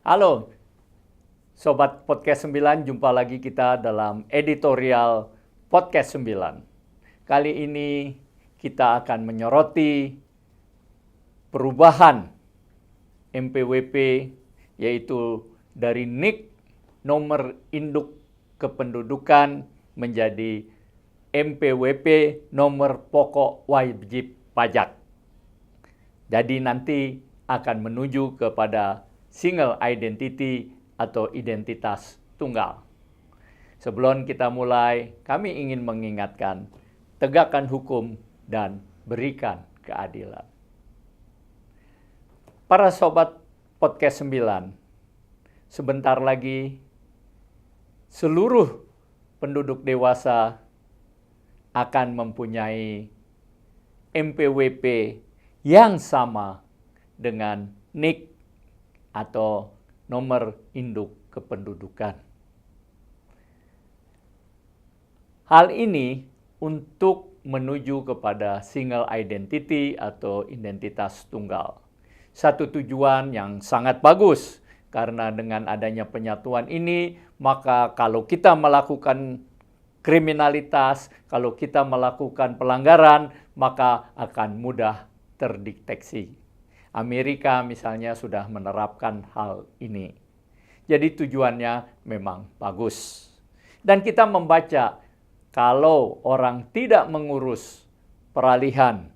Halo, Sobat Podcast 9, jumpa lagi kita dalam editorial Podcast 9. Kali ini kita akan menyoroti perubahan MPWP, yaitu dari NIK nomor induk kependudukan menjadi MPWP nomor pokok wajib pajak. Jadi nanti akan menuju kepada single identity atau identitas tunggal. Sebelum kita mulai, kami ingin mengingatkan, tegakkan hukum dan berikan keadilan. Para sobat Podcast 9, sebentar lagi seluruh penduduk dewasa akan mempunyai MPWP yang sama dengan NIK atau nomor induk kependudukan. Hal ini untuk menuju kepada single identity atau identitas tunggal. Satu tujuan yang sangat bagus, karena dengan adanya penyatuan ini, maka kalau kita melakukan kriminalitas, kalau kita melakukan pelanggaran, maka akan mudah terdeteksi. Amerika misalnya sudah menerapkan hal ini. Jadi tujuannya memang bagus. Dan kita membaca, kalau orang tidak mengurus peralihan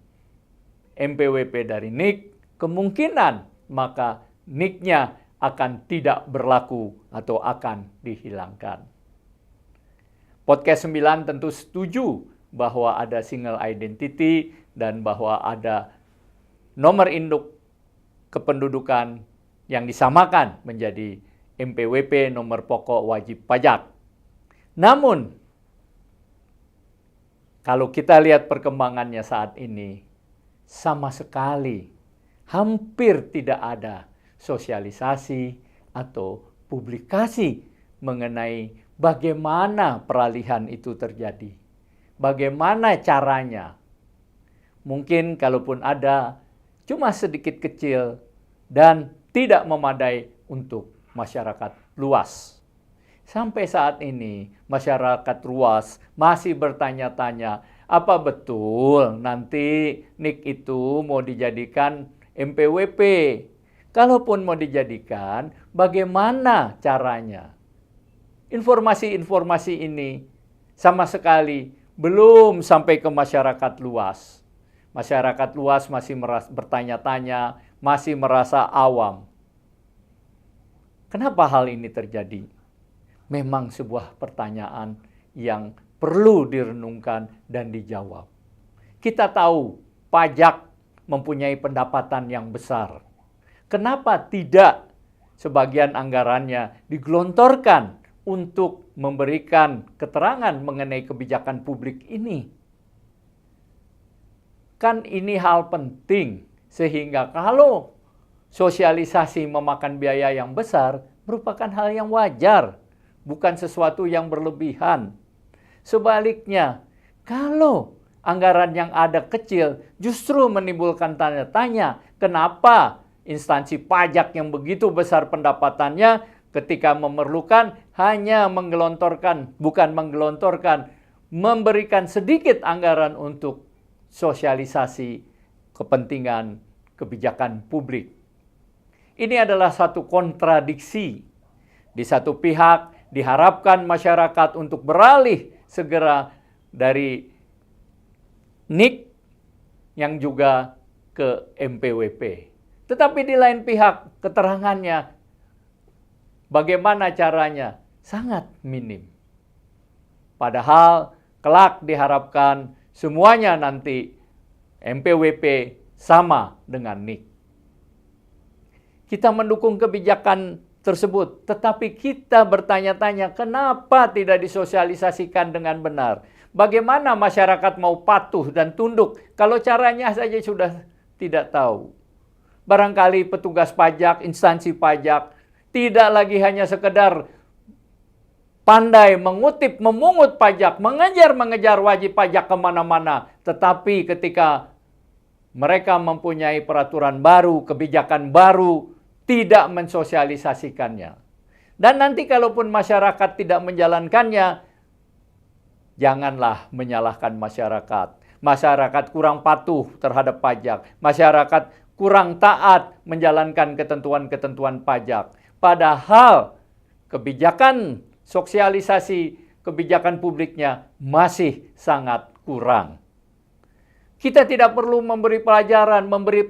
MPWP dari NIK, kemungkinan maka NIK-nya akan tidak berlaku atau akan dihilangkan. Podcast 9 tentu setuju bahwa ada single identity dan bahwa ada nomor induk kependudukan yang disamakan menjadi MPWP nomor pokok wajib pajak. Namun, kalau kita lihat perkembangannya saat ini, sama sekali hampir tidak ada sosialisasi atau publikasi mengenai bagaimana peralihan itu terjadi. Bagaimana caranya? Mungkin kalaupun ada, cuma sedikit kecil dan tidak memadai untuk masyarakat luas. Sampai saat ini, masyarakat luas masih bertanya-tanya, apa betul nanti NIK itu mau dijadikan MPWP? Kalaupun mau dijadikan, bagaimana caranya? Informasi-informasi ini sama sekali belum sampai ke masyarakat luas. Masyarakat luas masih bertanya-tanya, masih merasa awam. Kenapa hal ini terjadi? Memang sebuah pertanyaan yang perlu direnungkan dan dijawab. Kita tahu pajak mempunyai pendapatan yang besar. Kenapa tidak sebagian anggarannya digelontorkan untuk memberikan keterangan mengenai kebijakan publik ini? Kan ini hal penting, sehingga kalau sosialisasi memakan biaya yang besar, merupakan hal yang wajar, bukan sesuatu yang berlebihan. Sebaliknya, kalau anggaran yang ada kecil, justru menimbulkan tanda tanya, kenapa instansi pajak yang begitu besar pendapatannya ketika memerlukan hanya memberikan sedikit anggaran untuk sosialisasi kepentingan kebijakan publik. Ini adalah satu kontradiksi. Di satu pihak diharapkan masyarakat untuk beralih segera dari NIK yang juga ke MPWP. Tetapi di lain pihak keterangannya bagaimana caranya sangat minim. Padahal kelak diharapkan semuanya nanti MPWP sama dengan NIK. Kita mendukung kebijakan tersebut, tetapi kita bertanya-tanya kenapa tidak disosialisasikan dengan benar. Bagaimana masyarakat mau patuh dan tunduk kalau caranya saja sudah tidak tahu. Barangkali petugas pajak, instansi pajak tidak lagi hanya sekedar pandai mengutip, memungut pajak, mengejar wajib pajak kemana-mana. Tetapi ketika mereka mempunyai peraturan baru, kebijakan baru, tidak mensosialisasikannya. Dan nanti kalaupun masyarakat tidak menjalankannya, janganlah menyalahkan masyarakat. Masyarakat kurang patuh terhadap pajak. Masyarakat kurang taat menjalankan ketentuan-ketentuan pajak. Padahal kebijakan sosialisasi, kebijakan publiknya masih sangat kurang. Kita tidak perlu memberi pelajaran, memberi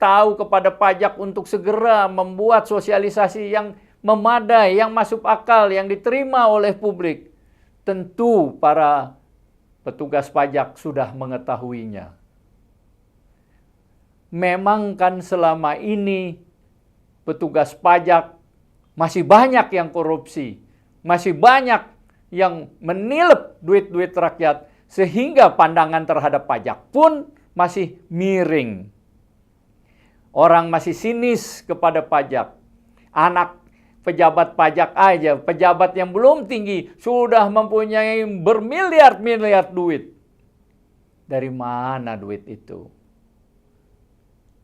tahu kepada pajak untuk segera membuat sosialisasi yang memadai, yang masuk akal, yang diterima oleh publik. Tentu para petugas pajak sudah mengetahuinya. Memang kan selama ini petugas pajak masih banyak yang korupsi, masih banyak yang menilep duit-duit rakyat, sehingga pandangan terhadap pajak pun masih miring. Orang masih sinis kepada pajak. Anak pejabat pajak aja, pejabat yang belum tinggi, sudah mempunyai bermiliar-miliar duit. Dari mana duit itu?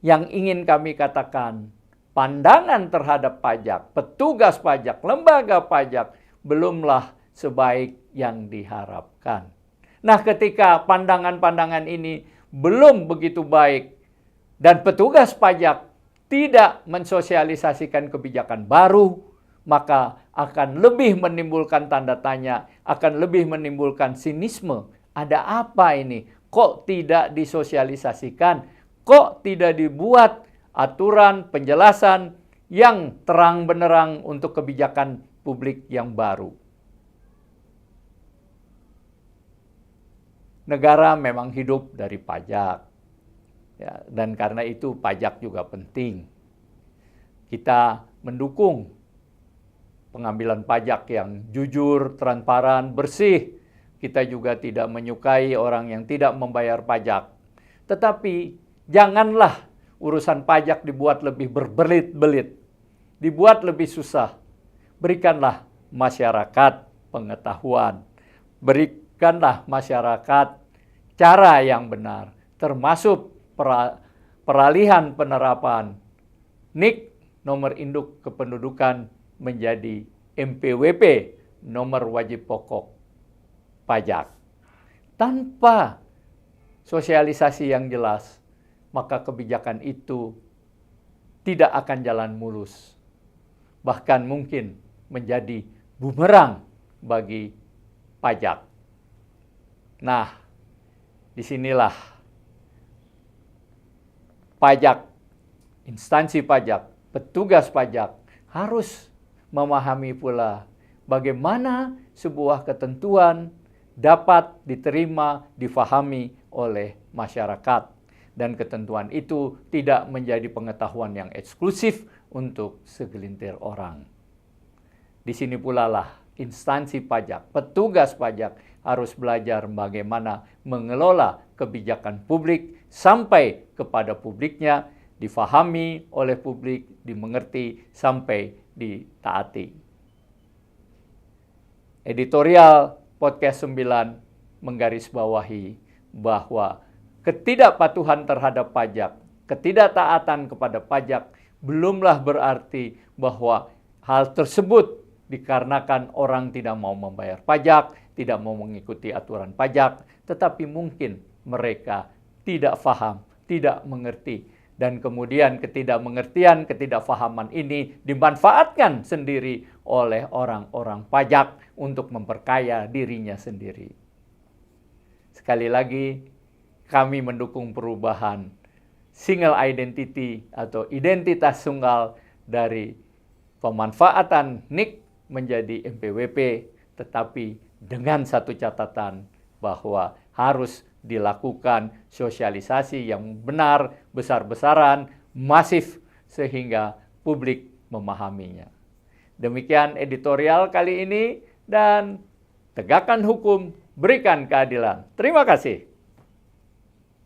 Yang ingin kami katakan, pandangan terhadap pajak, petugas pajak, lembaga pajak, belumlah sebaik yang diharapkan. Nah, ketika pandangan-pandangan ini belum begitu baik, dan petugas pajak tidak mensosialisasikan kebijakan baru, maka akan lebih menimbulkan tanda tanya, akan lebih menimbulkan sinisme. Ada apa ini? Kok tidak disosialisasikan? Kok tidak dibuat aturan penjelasan yang terang benderang untuk kebijakan publik yang baru? Negara memang hidup dari pajak. Ya, dan karena itu pajak juga penting. Kita mendukung pengambilan pajak yang jujur, transparan, bersih. Kita juga tidak menyukai orang yang tidak membayar pajak. Tetapi janganlah urusan pajak dibuat lebih berbelit-belit, dibuat lebih susah. Berikanlah masyarakat pengetahuan, berikanlah masyarakat cara yang benar, termasuk peralihan penerapan NIK, nomor induk kependudukan, menjadi NPWP, nomor wajib pokok pajak. Tanpa sosialisasi yang jelas, maka kebijakan itu tidak akan jalan mulus. Bahkan mungkin menjadi bumerang bagi pajak. Nah, disinilah pajak, instansi pajak, petugas pajak harus memahami pula bagaimana sebuah ketentuan dapat diterima, difahami oleh masyarakat. Dan ketentuan itu tidak menjadi pengetahuan yang eksklusif untuk segelintir orang. Di sini pula lah instansi pajak, petugas pajak harus belajar bagaimana mengelola kebijakan publik sampai kepada publiknya, difahami oleh publik, dimengerti, sampai ditaati. Editorial Podcast 9 menggarisbawahi bahwa ketidakpatuhan terhadap pajak, ketidaktaatan kepada pajak belumlah berarti bahwa hal tersebut dikarenakan orang tidak mau membayar pajak, tidak mau mengikuti aturan pajak, tetapi mungkin mereka tidak paham, tidak mengerti. Dan kemudian ketidakmengertian, ketidakfahaman ini dimanfaatkan sendiri oleh orang-orang pajak untuk memperkaya dirinya sendiri. Sekali lagi, kami mendukung perubahan single identity atau identitas tunggal dari pemanfaatan NIK menjadi NPWP, tetapi dengan satu catatan bahwa harus dilakukan sosialisasi yang benar, besar-besaran, masif, sehingga publik memahaminya. Demikian editorial kali ini, dan tegakkan hukum, berikan keadilan. Terima kasih.